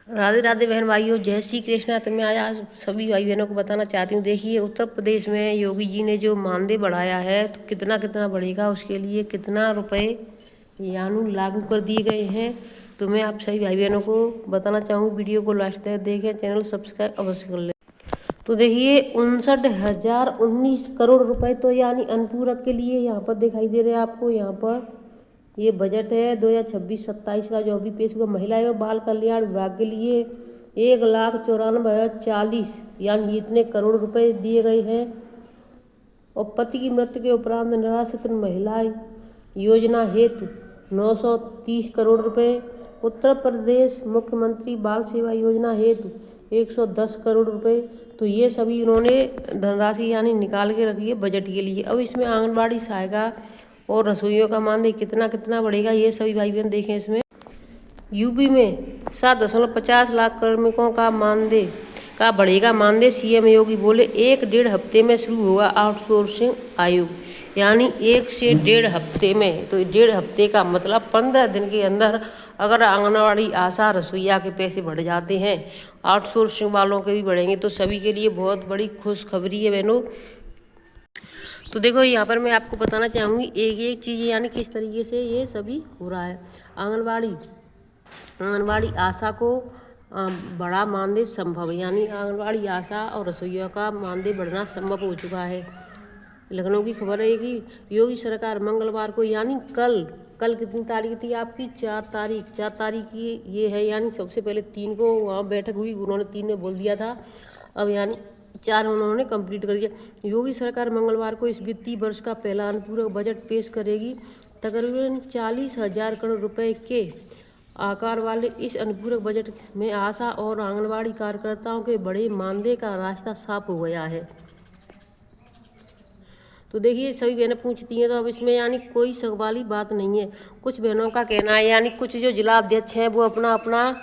राधे राधे बहन भाइयों, जय श्री कृष्णा। तो मैं आज सभी भाई बहनों को बताना चाहती हूँ। देखिए, उत्तर प्रदेश में योगी जी ने जो मानदेय बढ़ाया है तो कितना कितना बढ़ेगा, उसके लिए कितना रुपए यानी लागू कर दिए गए हैं। तो मैं आप सभी भाई बहनों को बताना चाहूँगी। वीडियो को लास्ट तक देखें, चैनल सब्सक्राइब अवश्य कर लें। तो देखिए, 59,019 करोड़ रुपए तो यानी अनुपूरक के लिए यहाँ पर दिखाई दे रहे हैं आपको। यहाँ पर ये बजट है 2026-27 का, जो अभी पेश हुआ। महिला एवं बाल कल्याण विभाग के लिए 1,94,040 यानी इतने करोड़ रुपए दिए गए हैं। और पति की मृत्यु के उपरांत निराश्रित महिला योजना हेतु 930 करोड़ रुपए। उत्तर प्रदेश मुख्यमंत्री बाल सेवा योजना हेतु 110 करोड़ रुपए। तो ये सभी इन्होंने धनराशि यानी निकाल के रखी है बजट के लिए। अब इसमें आंगनबाड़ी सहायिका और रसोइयों का मानदेय कितना कितना बढ़ेगा, ये सभी भाई बहन देखें। इसमें यूपी में 7.50 लाख कार्मिकों का मानदेय का बढ़ेगा मानदेय। सीएम योगी बोले 1-1.5 हफ्ते में शुरू होगा आउटसोर्सिंग आयोग, यानी 1 से 1.5 हफ्ते में। तो 1.5 हफ्ते का मतलब 15 दिन के अंदर अगर आंगनबाड़ी आशा रसोइया के पैसे बढ़ जाते हैं, आउटसोर्सिंग वालों के भी बढ़ेंगे, तो सभी के लिए बहुत बड़ी खुशखबरी है बहनों। तो देखो, यहाँ पर मैं आपको बताना चाहूँगी एक एक चीज़ यानी किस तरीके से ये सभी हो रहा है। आंगनबाड़ी आशा को बड़ा मानदेय संभव, यानी आंगनबाड़ी आशा और रसोइयों का मानदेय बढ़ना संभव हो चुका है। लखनऊ की खबर है कि योगी सरकार मंगलवार को यानी कल कितनी तारीख थी आपकी, 4 तारीख की ये है। यानी सबसे पहले 3 को वहाँ बैठक हुई, उन्होंने 3 में बोल दिया था, अब यानी 4 उन्होंने कंप्लीट कर दिया। योगी सरकार मंगलवार को इस वित्तीय वर्ष का पहला अनुपूरक बजट पेश करेगी। तकरीबन 40,000 करोड़ रुपए के आकार वाले इस अनुपूरक बजट में आशा और आंगनबाड़ी कार्यकर्ताओं के बड़े मानदेय का रास्ता साफ हो गया है। तो देखिए, सभी बहनें पूछती हैं, तो अब इसमें यानी कोई शक वाली बात नहीं है। कुछ बहनों का कहना है, यानी कुछ जो जिला अध्यक्ष हैं वो अपना अपना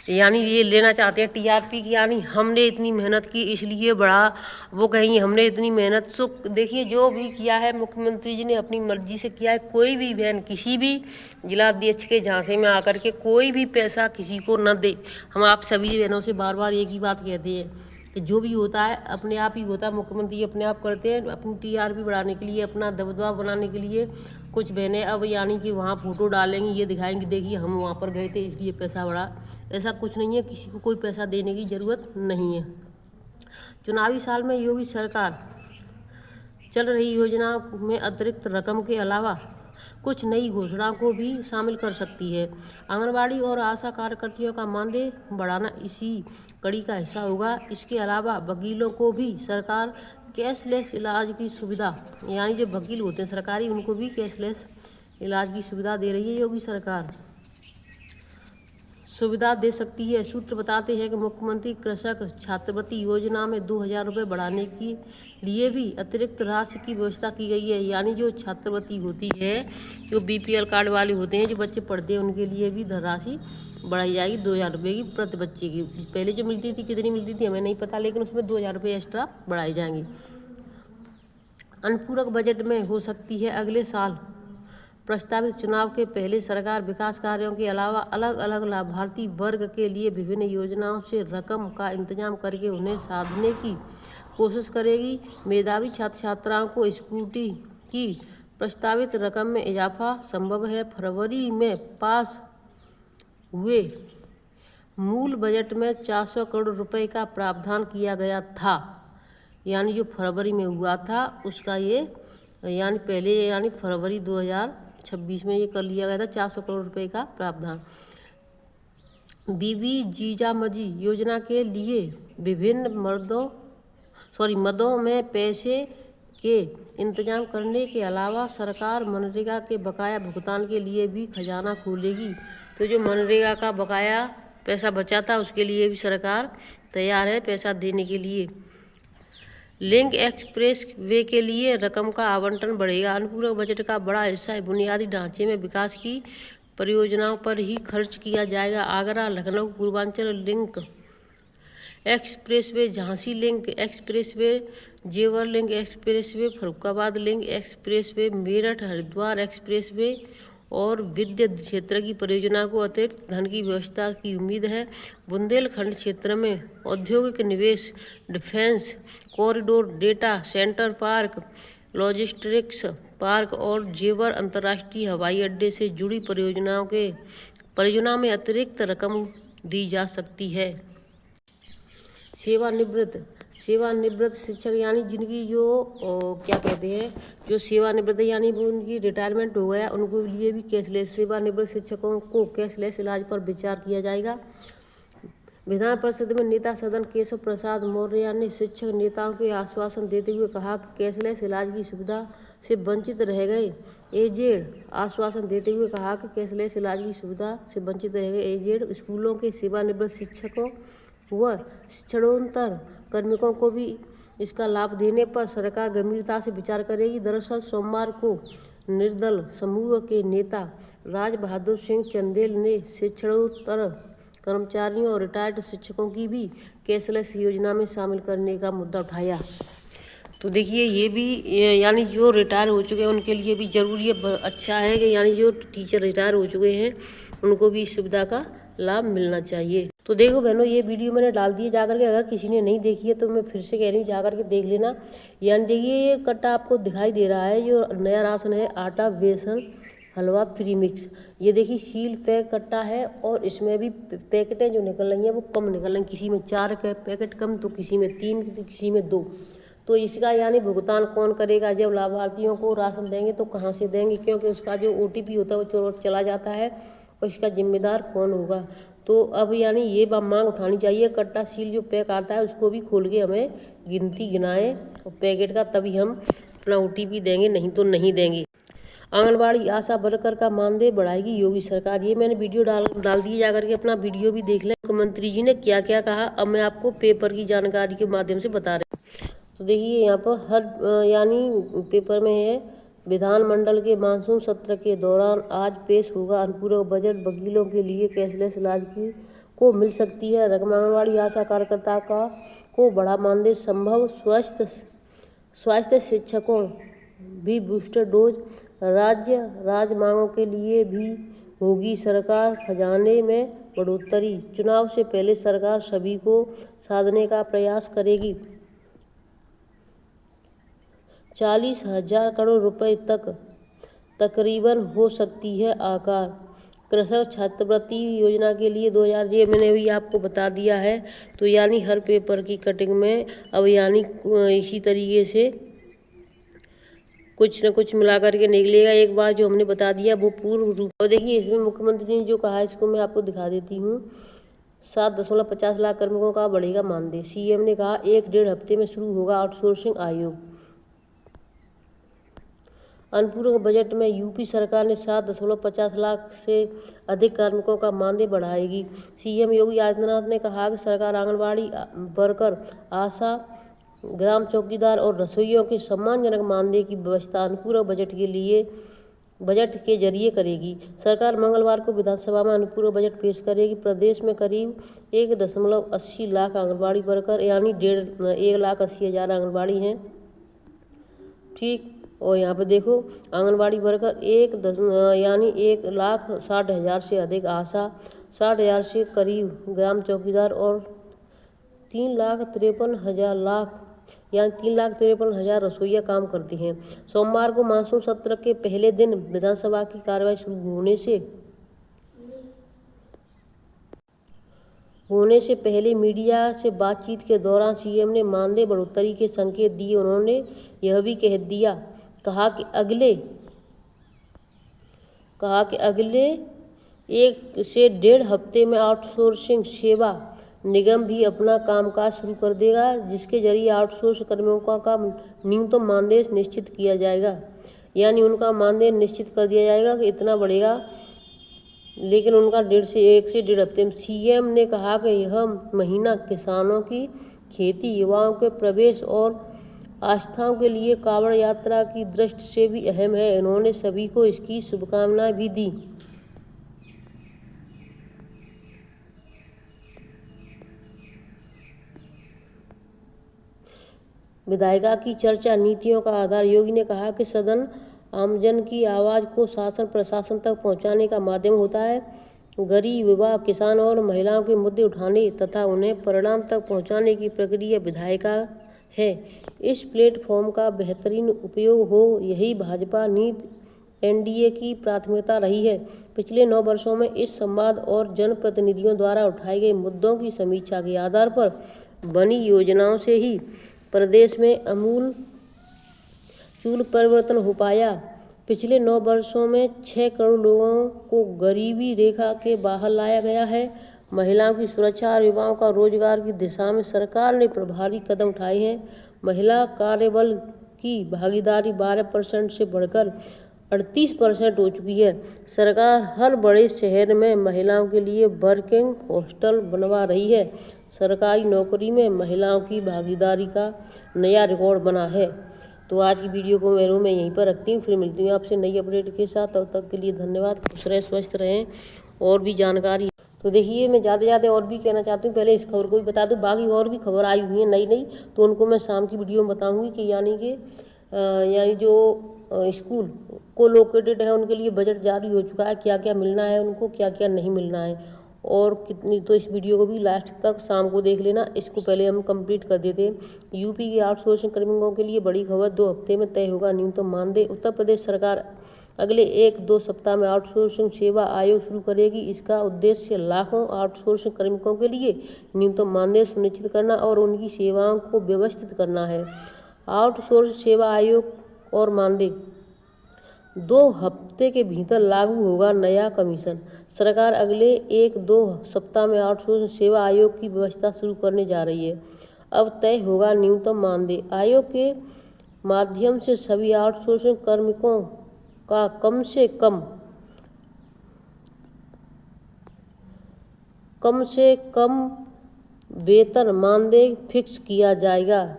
यानी ये लेना चाहते हैं टीआरपी की, यानी हमने इतनी मेहनत की इसलिए बढ़ा, वो कहेंगे हमने इतनी मेहनत। सो देखिए, जो भी किया है मुख्यमंत्री जी ने अपनी मर्जी से किया है। कोई भी बहन किसी भी जिला अध्यक्ष के झांसे में आकर के कोई भी पैसा किसी को न दे। हम आप सभी बहनों से बार बार एक ही बात कहते हैं कि जो भी होता है अपने आप ही होता है। मुख्यमंत्री अपने आप करते हैं अपनी टीआरपी बढ़ाने के लिए, अपना दबदबा बनाने के लिए। कुछ बहनें अब यानी कि वहाँ फोटो डालेंगी, ये दिखाएंगी देखिए हम वहाँ पर गए थे इसलिए पैसा बढ़ा। ऐसा कुछ नहीं है, किसी को कोई पैसा देने की ज़रूरत नहीं है। चुनावी साल में योगी सरकार चल रही योजना में अतिरिक्त रकम के अलावा कुछ नई घोषणाओं को भी शामिल कर सकती है। आंगनबाड़ी और आशा कार्यकर्तियों का मानदेय बढ़ाना इसी कड़ी का हिस्सा होगा। इसके अलावा वकीलों को भी सरकार कैशलेस इलाज की सुविधा, यानी जो वकील होते हैं सरकारी, उनको भी कैशलेस इलाज की सुविधा दे रही है योगी सरकार, सुविधा दे सकती है। सूत्र बताते हैं कि मुख्यमंत्री कृषक छात्रवृत्ति योजना में 2,000 रुपये बढ़ाने के लिए भी अतिरिक्त राशि की व्यवस्था की गई है। यानी जो छात्रवृत्ति होती है, जो बीपीएल कार्ड वाले होते हैं, जो बच्चे पढ़ते हैं, उनके लिए भी धनराशि बढ़ाई जाएगी 2,000 रुपये की प्रति बच्चे की। पहले जो मिलती थी, कितनी मिलती थी हमें नहीं पता, लेकिन उसमें 2,000 रुपये एक्स्ट्रा बढ़ाए जाएंगे। अनुपूरक बजट में हो सकती है अगले साल प्रस्तावित चुनाव के पहले सरकार विकास कार्यों के अलावा अलग अलग लाभार्थी वर्ग के लिए विभिन्न योजनाओं से रकम का इंतजाम करके उन्हें साधने की कोशिश करेगी। मेधावी छात्र छात्राओं को स्कूटी की प्रस्तावित रकम में इजाफा संभव है। फरवरी में पास हुए मूल बजट में 400 करोड़ रुपए का प्रावधान किया गया था। यानी जो फरवरी में हुआ था उसका ये यानी पहले यानी फरवरी 2026 में ये कर लिया गया था 400 करोड़ रुपए का प्रावधान। बीबी जीजामजी योजना के लिए विभिन्न मदों में पैसे के इंतजाम करने के अलावा सरकार मनरेगा के बकाया भुगतान के लिए भी खजाना खोलेगी। तो जो मनरेगा का बकाया पैसा बचा था उसके लिए भी सरकार तैयार है पैसा देने के लिए। लिंक एक्सप्रेस वे के लिए रकम का आवंटन बढ़ेगा। अनुपूरक बजट का बड़ा हिस्सा बुनियादी ढांचे में विकास की परियोजनाओं पर ही खर्च किया जाएगा। Agra Lucknow Purvanchal link expressway, Jhansi link expressway, Jewar link expressway, Farrukhabad link expressway, Meerut Haridwar expressway और विद्युत क्षेत्र की परियोजना को अतिरिक्त धन की व्यवस्था की उम्मीद है। बुंदेलखंड क्षेत्र में औद्योगिक निवेश, defence corridor, data centre park, logistics park और जेवर अंतर्राष्ट्रीय हवाई अड्डे से जुड़ी परियोजना में अतिरिक्त रकम दी जा सकती है। सेवानिवृत्त शिक्षक यानी जिनकी जो क्या कहते हैं, जो सेवानिवृत्त यानी वो उनकी रिटायरमेंट हो गया, उनको लिए भी कैशलेस, सेवानिवृत्त शिक्षकों को कैशलेस इलाज पर विचार किया जाएगा। विधान परिषद में नेता सदन केशव प्रसाद मौर्य ने शिक्षक नेताओं के आश्वासन देते हुए कहा कि कैशलेस इलाज की सुविधा से वंचित रह गए एजेड स्कूलों के सेवानिवृत्त शिक्षकों व शिक्षणोत्तर कार्मिकों को भी इसका लाभ देने पर सरकार गंभीरता से विचार करेगी। दरअसल सोमवार को निर्दल समूह के नेता राज बहादुर सिंह चंदेल ने शिक्षणोत्तर कर्मचारियों और रिटायर्ड शिक्षकों की भी कैशलेस योजना में शामिल करने का मुद्दा उठाया। तो देखिए, ये भी यानी जो रिटायर हो चुके हैं उनके लिए भी ज़रूरी है, अच्छा है कि यानी जो टीचर रिटायर हो चुके हैं उनको भी इस सुविधा का लाभ मिलना चाहिए। तो देखो बहनों, ये वीडियो मैंने डाल दी है जाकर के, अगर किसी ने नहीं देखी है तो मैं फिर से कह रही हूँ जाकर के देख लेना। यानी देखिए, ये कट्टा आपको दिखाई दे रहा है, जो नया राशन है आटा बेसन हलवा फ्री मिक्स। ये देखिए सील पैक कट्टा है और इसमें भी पैकेटें जो निकल रही हैं वो कम निकल रही हैं, किसी में 4 पैकेट कम तो किसी में 3 तो किसी में 2। तो इसका यानी भुगतान कौन करेगा? जब लाभार्थियों को राशन देंगे तो कहाँ से देंगे, क्योंकि उसका जो OTP होता है वो चला जाता है और इसका जिम्मेदार कौन होगा। तो अब यानी ये मांग उठानी चाहिए, कट्टा सील जो पैक आता है उसको भी खोल के हमें गिनाएं और पैकेट का, तभी हम अपना OTP देंगे, नहीं तो नहीं देंगे। आंगनबाड़ी आशा वर्कर का मानदेय बढ़ाएगी योगी सरकार। ये मैंने वीडियो डाल दी, जाकर के अपना वीडियो भी देख लें। मुख्यमंत्री जी ने क्या क्या कहा, अब मैं आपको पेपर की जानकारी के माध्यम से बता रही हूँ। तो देखिए यहाँ पर हर यानी पेपर में है, विधानमंडल के मानसून सत्र के दौरान आज पेश होगा अनुपूरक बजट, वकीलों के लिए कैशलेस इलाज को मिल सकती है रकम, आंगनबाड़ी आशा कार्यकर्ता को बड़ा मानदेय संभव, स्वास्थ्य शिक्षकों भी बूस्टर डोज, राज्य मांगों के लिए भी होगी सरकार खजाने में बढ़ोतरी, चुनाव से पहले सरकार सभी को साधने का प्रयास करेगी, 40,000 करोड़ रुपए तक तकरीबन हो सकती है आकार, कृषक छात्रवृत्ति योजना के लिए 2000, ये मैंने भी आपको बता दिया है। तो यानी हर पेपर की कटिंग में अब यानी इसी तरीके से कुछ न कुछ मिला करके निकलेगा। एक बार जो हमने बता दिया वो पूर्व रूप। और देखिए इसमें मुख्यमंत्री ने जो कहा इसको मैं आपको दिखा देती हूँ। 7.50 लाख कार्मिकों का बढ़ेगा मानदेय। CM ने कहा 1-1.5 हफ्ते में शुरू होगा आउटसोर्सिंग आयोग। अनुपूरक बजट में यूपी सरकार ने 7.50 लाख से अधिक कार्मिकों का मानदेय बढ़ाएगी। CM योगी आदित्यनाथ ने कहा कि सरकार आंगनबाड़ी वर्कर, आशा, ग्राम चौकीदार और रसोइयों के सम्मानजनक मानदेय की व्यवस्था अनुपूरक बजट के जरिए करेगी। सरकार मंगलवार को विधानसभा में अनुपूरक बजट पेश करेगी। प्रदेश में करीब 1.80 लाख आंगनबाड़ी वर्कर यानी 1,80,000 आंगनबाड़ी हैं, ठीक। और यहाँ पे देखो आंगनबाड़ी वर्कर 1,60,000 से अधिक, आशा 60,000 से करीब, ग्राम चौकीदार और 3,53,000 रसोइया काम करती हैं। सोमवार को मानसून सत्र के पहले दिन विधानसभा की कार्यवाही शुरू होने से पहले मीडिया से बातचीत के दौरान CM ने मानदेय बढ़ोतरी के संकेत दिए। उन्होंने यह भी कहा कि अगले 1 से 1.5 हफ्ते में आउटसोर्सिंग सेवा निगम भी अपना कामकाज शुरू कर देगा, जिसके जरिए आउटसोर्स कर्मियों का न्यूनतम मानदेय निश्चित किया जाएगा। यानी उनका मानदेय निश्चित कर दिया जाएगा कि इतना बढ़ेगा, लेकिन उनका 1 से 1.5 हफ्ते में। CM ने कहा कि यह महीना किसानों की खेती, युवाओं के प्रवेश और आस्थाओं के लिए कांवड़ यात्रा की दृष्टि से भी अहम है। उन्होंने सभी को इसकी शुभकामनाएं भी दी। विधायिका की चर्चा नीतियों का आधार, योगी ने कहा कि सदन आमजन की आवाज़ को शासन प्रशासन तक पहुंचाने का माध्यम होता है। गरीब, युवा, किसान और महिलाओं के मुद्दे उठाने तथा उन्हें परिणाम तक पहुंचाने की प्रक्रिया विधायिका है। इस प्लेटफॉर्म का बेहतरीन उपयोग हो, यही भाजपा नीति एनडीए की प्राथमिकता रही है। पिछले 9 वर्षों में इस संवाद और जनप्रतिनिधियों द्वारा उठाए गए मुद्दों की समीक्षा के आधार पर बनी योजनाओं से ही प्रदेश में आमूल परिवर्तन हो पाया। पिछले 9 वर्षों में 6 करोड़ लोगों को गरीबी रेखा के बाहर लाया गया है। महिलाओं की सुरक्षा और युवाओं का रोजगार की दिशा में सरकार ने प्रभावी कदम उठाए हैं। महिला कार्यबल की भागीदारी 12% से बढ़कर 38% हो चुकी है। सरकार हर बड़े शहर में महिलाओं के लिए वर्किंग हॉस्टल बनवा रही है। सरकारी नौकरी में महिलाओं की भागीदारी का नया रिकॉर्ड बना है। तो आज की वीडियो को मैं यहीं पर रखती हूँ, फिर मिलती हूँ आपसे नई अपडेट के साथ। तब तक के लिए धन्यवाद। खुश रहें, स्वस्थ रहें। और भी जानकारी तो देखिए, मैं ज़्यादा और भी कहना चाहती हूँ। पहले इस खबर को भी बता दूँ, बाकी और भी खबर आई हुई है नई, तो उनको मैं शाम की वीडियो में बताऊँगी कि यानी जो स्कूल को लोकेटेड है उनके लिए बजट जारी हो चुका है, क्या क्या मिलना है उनको, क्या क्या नहीं मिलना है और कितनी। तो इस वीडियो को भी लास्ट तक शाम को देख लेना। इसको पहले हम कंप्लीट कर देते हैं। यूपी के आउटसोर्सिंग कार्मिकों के लिए बड़ी खबर, 2 हफ्ते में तय होगा न्यूनतम मानदेय। उत्तर प्रदेश सरकार अगले 1-2 सप्ताह में आउटसोर्सिंग सेवा आयोग शुरू करेगी। इसका उद्देश्य लाखों आउटसोर्सिंग कार्मिकों के लिए न्यूनतम मानदेय सुनिश्चित करना और उनकी सेवाओं को व्यवस्थित करना है। आउटसोर्स सेवा आयोग और मानदेय 2 हफ्ते के भीतर लागू होगा नया कमीशन। सरकार अगले 1-2 सप्ताह में आउटसोर्स सेवा आयोग की व्यवस्था शुरू करने जा रही है। अब तय होगा न्यूनतम मानदेय। आयोग के माध्यम से सभी आउटसोर्सिंग कार्मिकों का कम से कम वेतन मानदेय फिक्स किया जाएगा।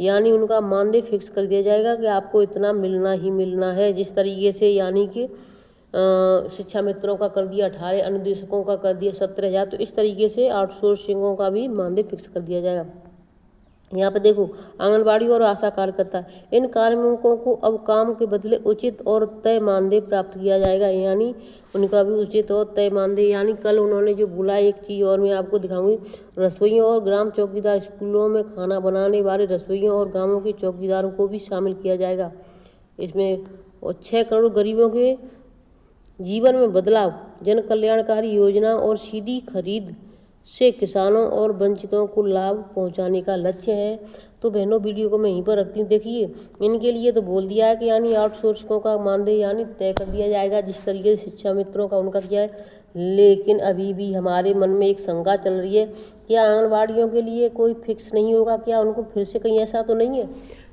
यानी उनका मानदेय फिक्स कर दिया जाएगा कि आपको इतना मिलना ही मिलना है। जिस तरीके से यानी कि शिक्षा मित्रों का कर दिया 18, अनुदेशकों का कर दिया 17,000, तो इस तरीके से आउटसोर्सिंगों का भी मानदेय फिक्स कर दिया जाएगा। यहाँ पे देखो, आंगनबाड़ी और आशा कार्यकर्ता, इन कार्मिकों को अब काम के बदले उचित और तय मानदेय प्राप्त किया जाएगा। यानी उनका भी उचित और तय मानदेय। यानी कल उन्होंने जो बोला, एक चीज़ और मैं आपको दिखाऊंगी, रसोइयों और ग्राम चौकीदार, स्कूलों में खाना बनाने वाले रसोइयों और गाँवों के चौकीदारों को भी शामिल किया जाएगा इसमें। और 6 करोड़ गरीबों के जीवन में बदलाव, जन कल्याणकारी योजना और सीधी खरीद से किसानों और वंचितों को लाभ पहुंचाने का लक्ष्य है। तो बहनों, वीडियो को मैं यहीं पर रखती हूँ। देखिए, इनके लिए तो बोल दिया है कि यानी आउटसोर्सिंगों का मानदेय यानी तय कर दिया जाएगा, जिस तरीके से शिक्षा मित्रों का उनका किया है। लेकिन अभी भी हमारे मन में एक शंका चल रही है, क्या आंगनबाड़ियों के लिए कोई फिक्स नहीं होगा? क्या उनको फिर से कहीं ऐसा तो नहीं है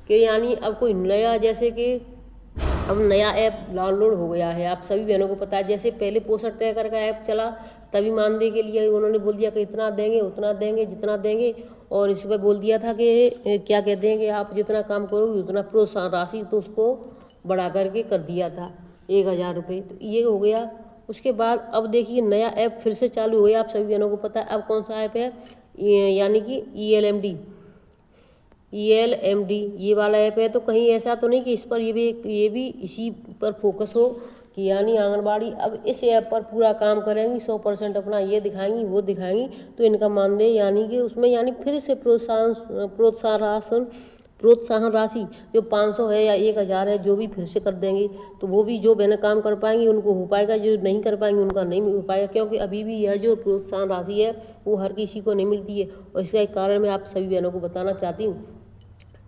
कि यानी अब कोई नया, जैसे कि अब नया ऐप डाउनलोड हो गया है, आप सभी बहनों को पता है। जैसे पहले पोषण ट्रैकर का ऐप चला, तभी मानदेय के लिए उन्होंने बोल दिया कि इतना देंगे, उतना देंगे, जितना देंगे। और इस पर बोल दिया था कि क्या कहते हैं कि आप जितना काम करोगे उतना प्रोत्साहन राशि, तो उसको बढ़ा करके कर दिया था 1,000 रुपये। तो ये हो गया। उसके बाद अब देखिए, नया ऐप फिर से चालू हो गया, आप सभी बहनों को पता है। अब कौन सा ऐप है? यानी कि ELMD ये वाला ऐप है। तो कहीं ऐसा तो नहीं कि इस पर ये भी इसी पर फोकस हो कि यानी आंगनबाड़ी अब इस ऐप पर पूरा काम करेंगी, 100% अपना ये दिखाएंगी, वो दिखाएंगी, तो इनका मानदेय यानी कि उसमें यानी फिर से प्रोत्साहन राशि जो 500 है या 1,000 है, जो भी फिर से कर देंगे। तो वो भी जो बहनें काम कर पाएंगी उनको हो पाएगा, जो नहीं कर पाएंगी उनका नहीं हो पाएगा। क्योंकि अभी भी यह जो प्रोत्साहन राशि है वो हर किसी को नहीं मिलती है। और इसका एक कारण मैं आप सभी बहनों को बताना चाहती हूँ।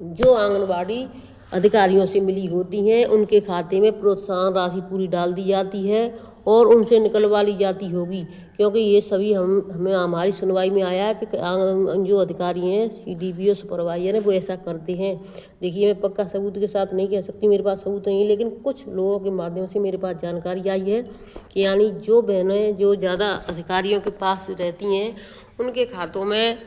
जो आंगनबाड़ी अधिकारियों से मिली होती हैं, उनके खाते में प्रोत्साहन राशि पूरी डाल दी जाती है और उनसे निकलवा ली जाती होगी। क्योंकि ये सभी हमें हमारी सुनवाई में आया है कि जो अधिकारी हैं, CDPO सुपरवाइजर हैं, वो ऐसा करते हैं। देखिए, मैं पक्का सबूत के साथ नहीं कह सकती, मेरे पास सबूत नहीं है, लेकिन कुछ लोगों के माध्यम से मेरे पास जानकारी आई है कि यानी जो बहनें जो ज़्यादा अधिकारियों के पास रहती हैं, उनके खातों में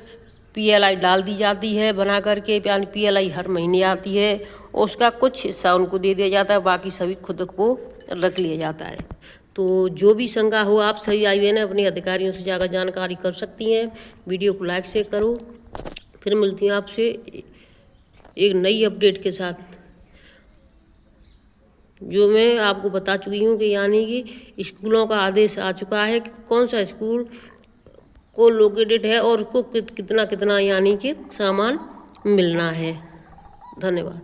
PLI डाल दी जाती है बना करके। यानी PLI हर महीने आती है, उसका कुछ हिस्सा उनको दे दिया जाता है, बाकी सभी खुद को रख लिया जाता है। तो जो भी शंका हो, आप सभी आई बहनें अपने अधिकारियों से जाकर जानकारी कर सकती हैं। वीडियो को लाइक शेयर करो। फिर मिलती हूँ आपसे एक नई अपडेट के साथ। जो मैं आपको बता चुकी हूँ कि यानी कि स्कूलों का आदेश आ चुका है कि कौन सा स्कूल को लोकेटेड है और उसको कितना कितना यानी कि सामान मिलना है। धन्यवाद।